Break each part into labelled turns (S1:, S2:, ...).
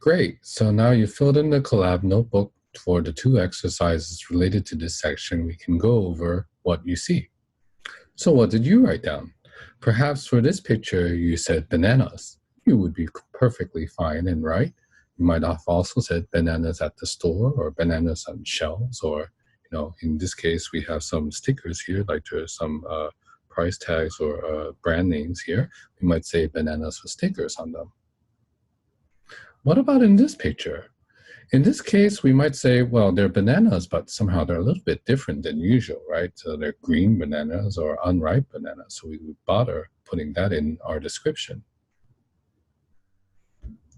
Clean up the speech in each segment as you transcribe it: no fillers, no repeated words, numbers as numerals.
S1: Great. So now you filled in the collab notebook for the two exercises related to this section. We can go over what you see. So what did you write down? Perhaps for this picture, you said bananas. You would be perfectly fine and right. You might have also said bananas at the store or bananas on shelves, or, in this case, we have some stickers here, like there's some price tags or brand names here. We might say bananas with stickers on them. What about in this picture? In this case, we might say, well, they're bananas, but somehow they're a little bit different than usual, right? So they're green bananas or unripe bananas. So we would bother putting that in our description.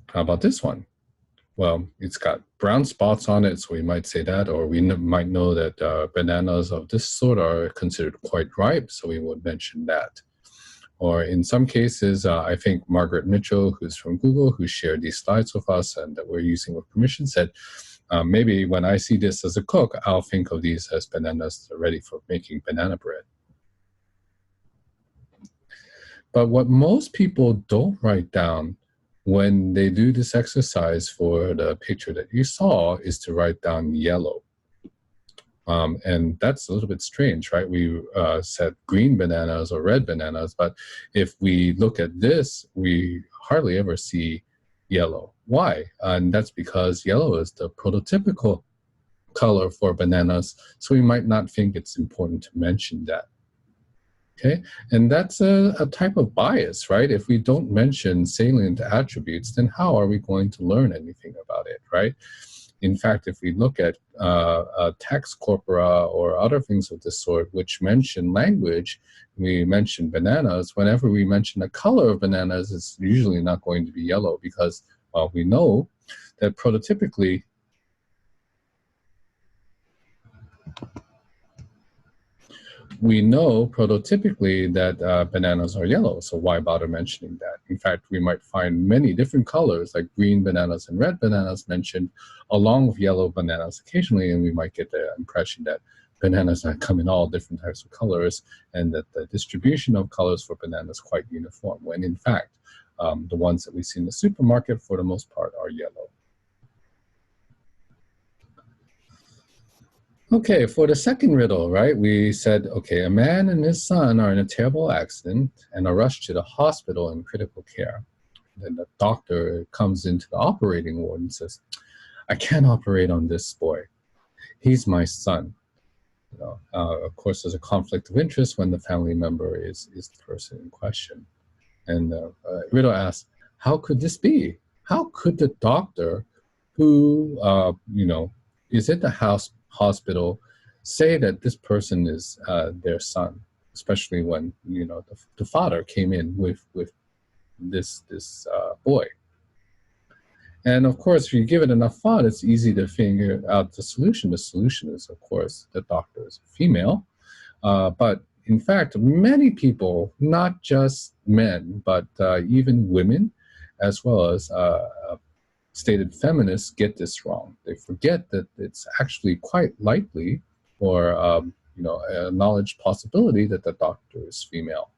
S1: How about this one? Well, it's got brown spots on it, so we might say that, or we might know that bananas of this sort are considered quite ripe, so we would mention that. Or in some cases, I think Margaret Mitchell, who's from Google, who shared these slides with us and that we're using with permission, said, maybe when I see this as a cook, I'll think of these as bananas that are ready for making banana bread. But what most people don't write down when they do this exercise for the picture that you saw is to write down yellow. And that's a little bit strange, right? We said green bananas or red bananas, but if we look at this, we hardly ever see yellow. Why? And that's because yellow is the prototypical color for bananas, so we might not think it's important to mention that. Okay, and that's a type of bias, right? If we don't mention salient attributes, then how are we going to learn anything about it, right? In fact, if we look at text corpora or other things of this sort, which mention language, we mention bananas. Whenever we mention the color of bananas, it's usually not going to be yellow because, well, we know that prototypically that bananas are yellow, so why bother mentioning that? In fact, we might find many different colors, like green bananas and red bananas mentioned, along with yellow bananas occasionally, and we might get the impression that bananas come in all different types of colors, and that the distribution of colors for bananas is quite uniform, when in fact, the ones that we see in the supermarket, for the most part, are yellow. Okay, for the second riddle, right, we said, okay, a man and his son are in a terrible accident and are rushed to the hospital in critical care. Then the doctor comes into the operating ward and says, I can't operate on this boy. He's my son. Of course, there's a conflict of interest when the family member is the person in question. And riddle asks, how could this be? How could the doctor who, is at the hospital say that this person is their son, especially when the father came in with this boy. And of course, if you give it enough thought, it's easy to figure out the solution. The solution is, of course, the doctor is female, but in fact, many people, not just men, but even women, as well as stated feminists, get this wrong. They forget that it's actually quite likely, or a knowledge possibility, that the doctor is female,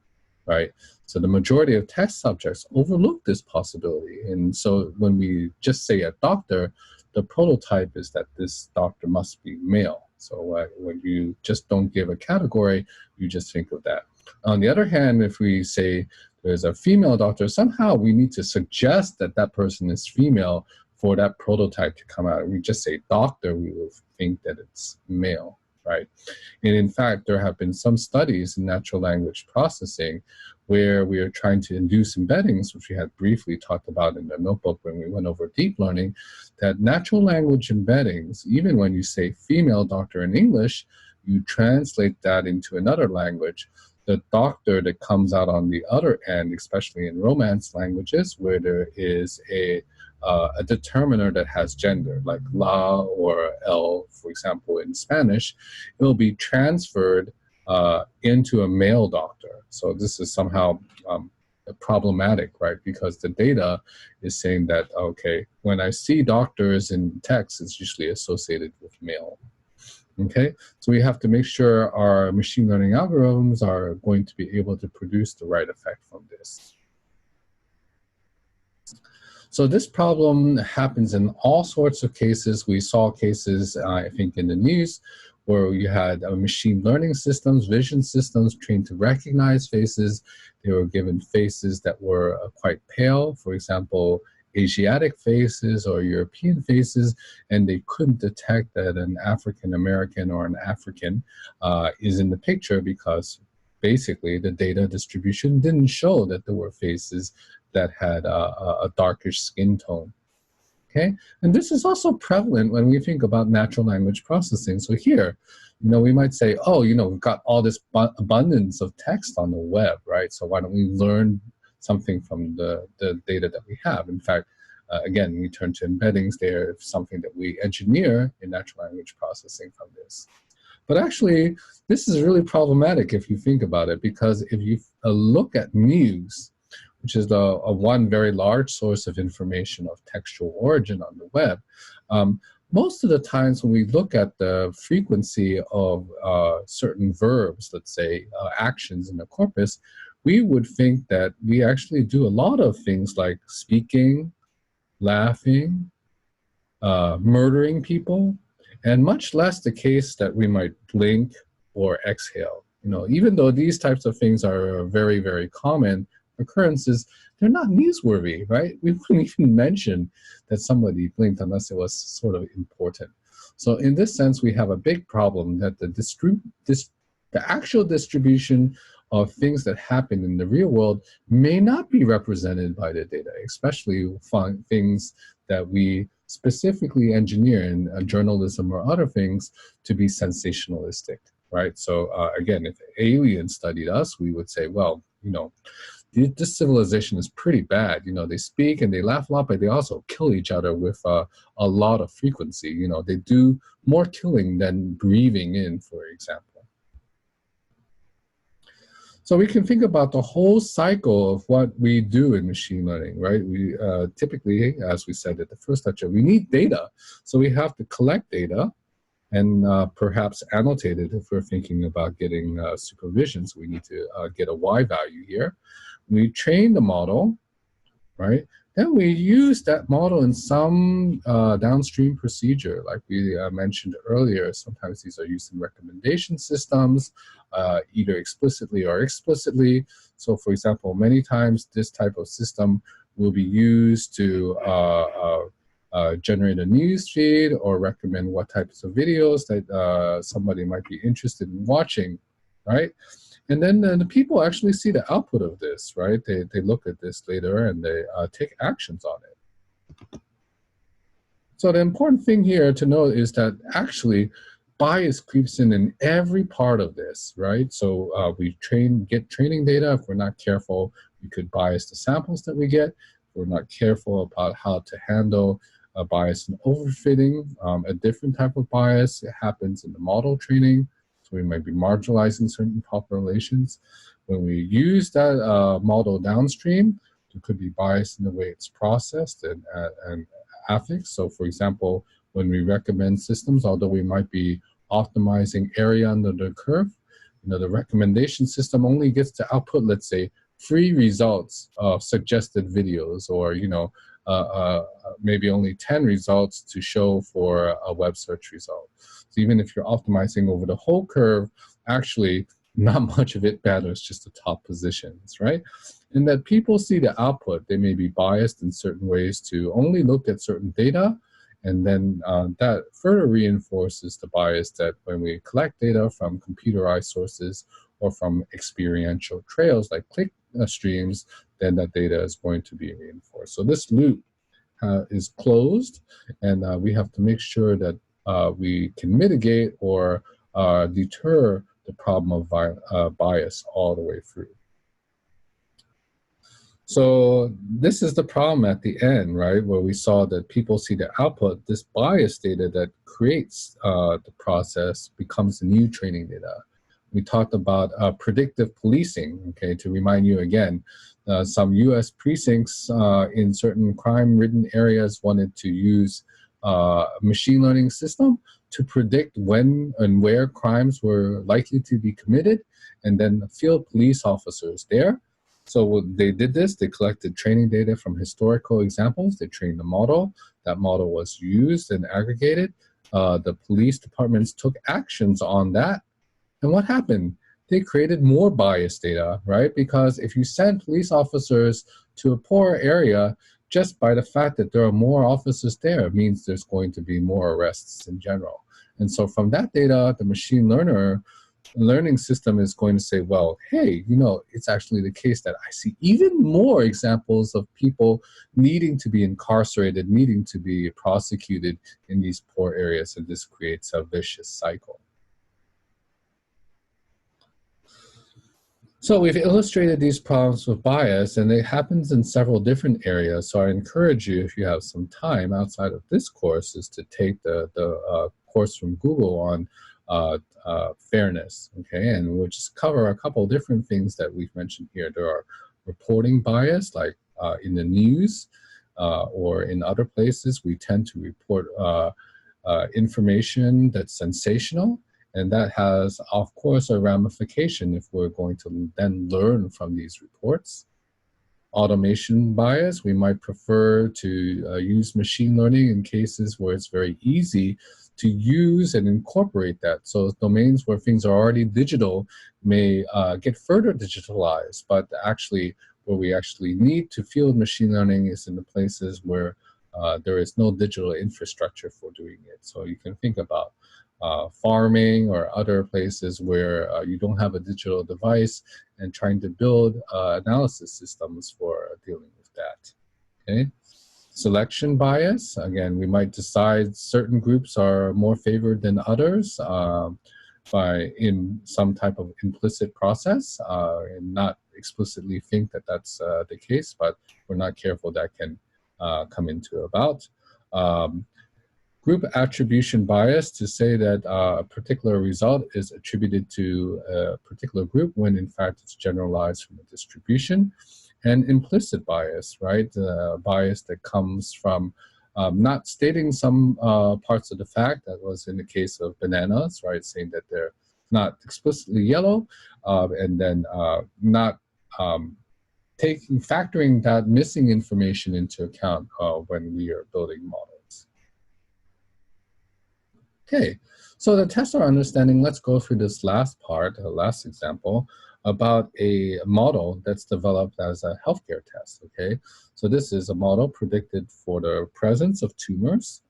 S1: right? So the majority of test subjects overlook this possibility, and so when we just say a doctor, the prototype is that this doctor must be male. So when you just don't give a category, you just think of that. On the other hand, if we say there's a female doctor, somehow we need to suggest that that person is female for that prototype to come out. If we just say doctor, we will think that it's male, right? And in fact, there have been some studies in natural language processing where we are trying to induce embeddings, which we had briefly talked about in the notebook when we went over deep learning, that natural language embeddings, even when you say female doctor in English, you translate that into another language. The doctor that comes out on the other end, especially in Romance languages, where there is a determiner that has gender, like la or el, for example, in Spanish, it will be transferred into a male doctor. So this is somehow problematic, right? Because the data is saying that, okay, when I see doctors in text, it's usually associated with male. Okay, so we have to make sure our machine learning algorithms are going to be able to produce the right effect from this. So this problem happens in all sorts of cases. We saw cases, I think, in the news where you had machine learning systems, vision systems trained to recognize faces. They were given faces that were quite pale, for example, Asiatic faces or European faces, and they couldn't detect that an African American or an African is in the picture because basically the data distribution didn't show that there were faces that had a darkish skin tone. Okay, and this is also prevalent when we think about natural language processing. So here, we might say, oh, we've got all this abundance of text on the web, right? So why don't we learn something from the data that we have? In fact, again, we turn to embeddings. They're something that we engineer in natural language processing from this. But actually, this is really problematic if you think about it, because if you look at news, which is the one very large source of information of textual origin on the web, most of the times when we look at the frequency of certain verbs, let's say actions in the corpus, we would think that we actually do a lot of things like speaking, laughing, murdering people, and much less the case that we might blink or exhale. Even though these types of things are very, very common occurrences, they're not newsworthy, right? We wouldn't even mention that somebody blinked unless it was sort of important. So in this sense, we have a big problem that the actual distribution of things that happen in the real world may not be represented by the data, especially things that we specifically engineer in journalism or other things to be sensationalistic, right? So again, if aliens studied us, we would say, well, this civilization is pretty bad. They speak and they laugh a lot, but they also kill each other with a lot of frequency. They do more killing than breathing in, for example. So we can think about the whole cycle of what we do in machine learning, right? We typically, as we said at the first lecture, we need data. So we have to collect data and perhaps annotate it if we're thinking about getting supervision. So we need to get a Y value here. We train the model, right? Then we use that model in some downstream procedure, like we mentioned earlier. Sometimes these are used in recommendation systems, either explicitly or explicitly. So for example, many times this type of system will be used to generate a news feed or recommend what types of videos that somebody might be interested in watching, right? And then the people actually see the output of this, right? They look at this later and they take actions on it. So the important thing here to note is that actually bias creeps in every part of this, right? So we get training data. If we're not careful, we could bias the samples that we get. If we're not careful about how to handle bias and overfitting, a different type of bias, it happens in the model training. So we might be marginalizing certain populations. When we use that model downstream, it could be biased in the way it's processed and affixed. So for example, when we recommend systems, although we might be optimizing area under the curve, the recommendation system only gets to output, let's say, 3 results of suggested videos, or maybe only 10 results to show for a web search result. So even if you're optimizing over the whole curve, actually not much of it matters, just the top positions, right? And that people see the output, they may be biased in certain ways to only look at certain data, and then that further reinforces the bias that when we collect data from computerized sources or from experiential trails like click streams, then that data is going to be reinforced. So this loop is closed, and we have to make sure that we can mitigate or deter the problem of bias all the way through. So this is the problem at the end, right, where we saw that people see the output. This bias data that creates the process becomes the new training data. We talked about predictive policing, okay, to remind you again. Some US precincts in certain crime-ridden areas wanted to use a machine learning system to predict when and where crimes were likely to be committed, and then field police officers there So what they did this, they collected training data from historical examples, they trained the model, that model was used and aggregated. The police departments took actions on that. And what happened? They created more bias data, right? Because if you send police officers to a poor area, just by the fact that there are more officers there means there's going to be more arrests in general. And so from that data, the machine learning system is going to say, well, hey, it's actually the case that I see even more examples of people needing to be incarcerated, needing to be prosecuted in these poor areas, and this creates a vicious cycle. So we've illustrated these problems with bias, and it happens in several different areas. So I encourage you, if you have some time outside of this course, is to take the course from Google on fairness, okay? And we'll just cover a couple different things that we've mentioned here. There are reporting bias, like in the news or in other places, we tend to report information that's sensational. And that has, of course, a ramification if we're going to then learn from these reports. Automation bias, we might prefer to use machine learning in cases where it's very easy to use and incorporate that. So domains where things are already digital may get further digitalized, but actually where we actually need to field machine learning is in the places where there is no digital infrastructure for doing it. So you can think about farming or other places where you don't have a digital device and trying to build analysis systems for dealing with that. Okay. Selection bias, again, we might decide certain groups are more favored than others in some type of implicit process and not explicitly think that that's the case, but we're not careful, that can come into about. Group attribution bias, to say that a particular result is attributed to a particular group when in fact it's generalized from a distribution. And implicit bias, right? Bias that comes from not stating some parts of the fact, that was in the case of bananas, right? Saying that they're not explicitly yellow, and then not factoring that missing information into account when we are building models. Okay, so to test our understanding, let's go through this last part, the last example, about a model that's developed as a healthcare test, okay? So this is a model predicted for the presence of tumors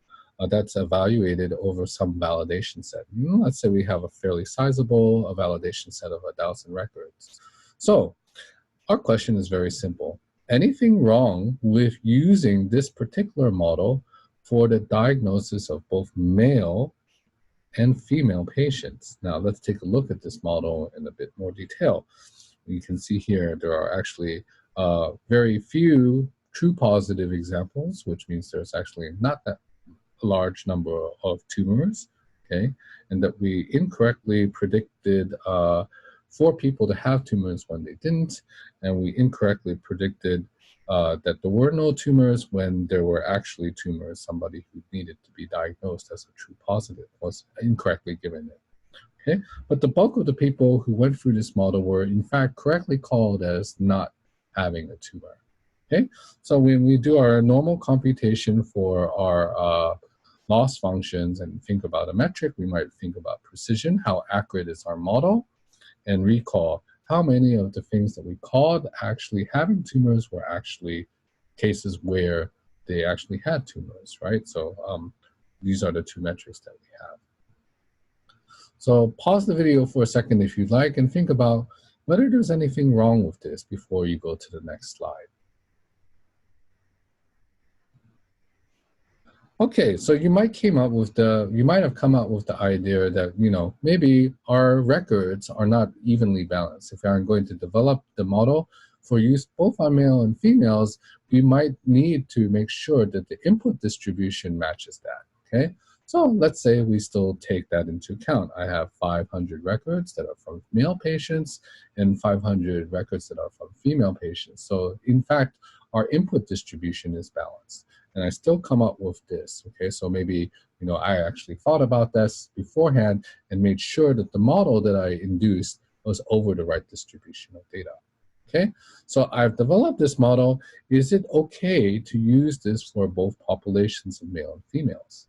S1: that's evaluated over some validation set. Let's say we have a fairly sizable validation set of 1,000 records. So our question is very simple. Anything wrong with using this particular model for the diagnosis of both male and female patients? Now let's take a look at this model in a bit more detail. You can see here there are actually very few true positive examples, which means there's actually not that large number of tumors, okay? And that we incorrectly predicted 4 people to have tumors when they didn't, and we incorrectly predicted that there were no tumors when there were actually tumors. Somebody who needed to be diagnosed as a true positive was incorrectly given it. Okay, but the bulk of the people who went through this model were in fact correctly called as not having a tumor. Okay, so when we do our normal computation for our loss functions and think about a metric, we might think about precision, how accurate is our model, and recall how many of the things that we called actually having tumors were actually cases where they actually had tumors, right? So these are the 2 metrics that we have. So pause the video for a second if you'd like and think about whether there's anything wrong with this before you go to the next slide. Okay, so you might have come up with the idea that, maybe our records are not evenly balanced. If I'm going to develop the model for use both on male and females, we might need to make sure that the input distribution matches that, okay? So let's say we still take that into account. I have 500 records that are from male patients and 500 records that are from female patients. So in fact, our input distribution is balanced. And I still come up with this, okay? So maybe, I actually thought about this beforehand and made sure that the model that I induced was over the right distribution of data. Okay, so I've developed this model. Is it okay to use this for both populations of male and females?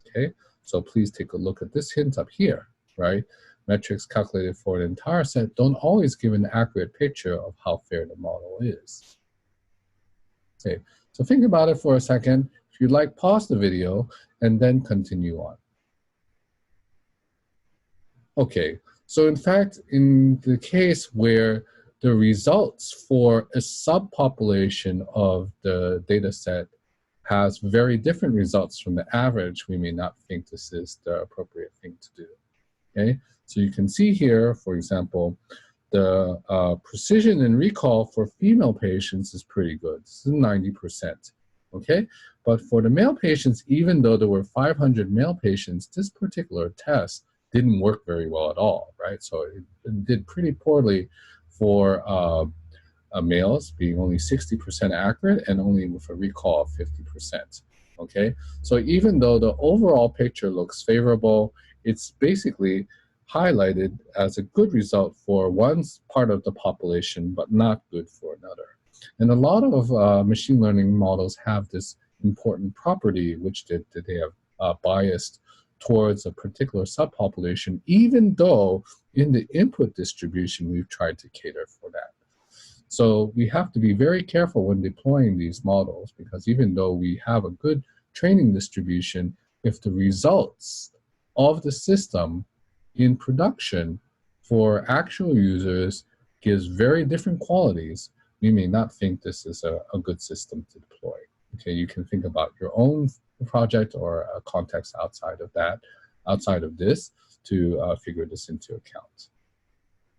S1: Okay, so please take a look at this hint up here, right? Metrics calculated for an entire set don't always give an accurate picture of how fair the model is. Okay, so think about it for a second. If you'd like, pause the video and then continue on. Okay, so in fact, in the case where the results for a subpopulation of the data set has very different results from the average, we may not think this is the appropriate thing to do. Okay, so you can see here, for example, the precision and recall for female patients is pretty good. This is 90%. Okay, but for the male patients, even though there were 500 male patients, this particular test didn't work very well at all, right? So it did pretty poorly for males, being only 60% accurate and only with a recall of 50%. Okay, so even though the overall picture looks favorable, it's basically highlighted as a good result for one part of the population, but not good for another. And a lot of machine learning models have this important property, which they have biased towards a particular subpopulation, even though in the input distribution, we've tried to cater for that. So we have to be very careful when deploying these models, because even though we have a good training distribution, if the results of the system in production for actual users gives very different qualities, we may not think this is a good system to deploy. Okay, you can think about your own project or a context outside of that, outside of this, to figure this into account.